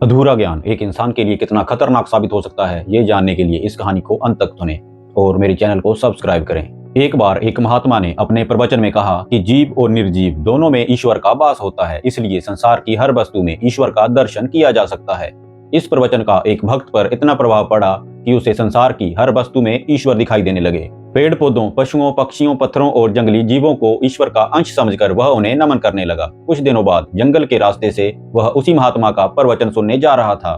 अधूरा ज्ञान एक इंसान के लिए कितना खतरनाक साबित हो सकता है, ये जानने के लिए इस कहानी को अंत तक सुनें और मेरे चैनल को सब्सक्राइब करें। एक बार एक महात्मा ने अपने प्रवचन में कहा कि जीव और निर्जीव दोनों में ईश्वर का वास होता है, इसलिए संसार की हर वस्तु में ईश्वर का दर्शन किया जा सकता है। इस प्रवचन का एक भक्त पर इतना प्रभाव पड़ा कि उसे संसार की हर वस्तु में ईश्वर दिखाई देने लगे। पेड़ पौधों, पशुओं, पक्षियों, पत्थरों और जंगली जीवों को ईश्वर का अंश समझकर वह उन्हें नमन करने लगा। कुछ दिनों बाद जंगल के रास्ते से वह उसी महात्मा का प्रवचन सुनने जा रहा था।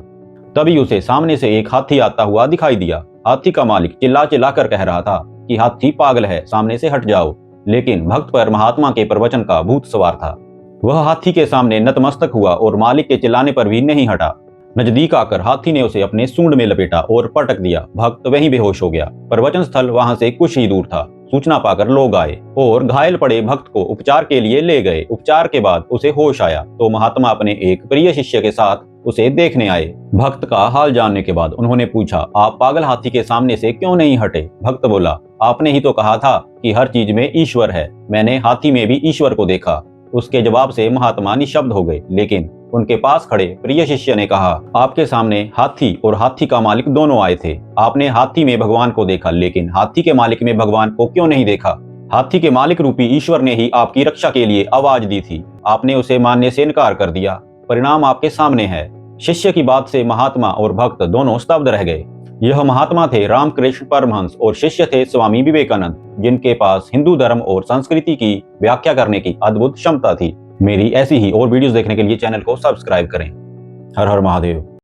तभी उसे सामने से एक हाथी आता हुआ दिखाई दिया। हाथी का मालिक चिल्ला चिल्ला कर कह रहा था कि हाथी पागल है, सामने से हट जाओ। लेकिन भक्त पर महात्मा के प्रवचन का भूत सवार था। वह हाथी के सामने नतमस्तक हुआ और मालिक के चिल्लाने पर भी नहीं हटा। नजदीक आकर हाथी ने उसे अपने सूंड में लपेटा और पटक दिया। भक्त वहीं बेहोश हो गया। प्रवचन स्थल वहां से कुछ ही दूर था। सूचना पाकर लोग आए और घायल पड़े भक्त को उपचार के लिए ले गए। उपचार के बाद उसे होश आया तो महात्मा अपने एक प्रिय शिष्य के साथ उसे देखने आए। भक्त का हाल जानने के बाद उन्होंने पूछा, आप पागल हाथी के सामने से क्यों नहीं हटे? भक्त बोला, आपने ही तो कहा था कि हर चीज में ईश्वर है। मैंने हाथी में भी ईश्वर को देखा। उसके जवाब से महात्मा निशब्द हो गए, लेकिन उनके पास खड़े प्रिय शिष्य ने कहा, आपके सामने हाथी और हाथी का मालिक दोनों आए थे। आपने हाथी में भगवान को देखा, लेकिन हाथी के मालिक में भगवान को क्यों नहीं देखा? हाथी के मालिक रूपी ईश्वर ने ही आपकी रक्षा के लिए आवाज दी थी। आपने उसे मानने से इनकार कर दिया। परिणाम आपके सामने है। शिष्य की बात से महात्मा और भक्त दोनों स्तब्ध रह गए। यह महात्मा थे रामकृष्ण परमहंस और शिष्य थे स्वामी विवेकानंद, जिनके पास हिंदू धर्म और संस्कृति की व्याख्या करने की अद्भुत क्षमता थी। मेरी ऐसी ही और वीडियोस देखने के लिए चैनल को सब्सक्राइब करें। हर हर महादेव।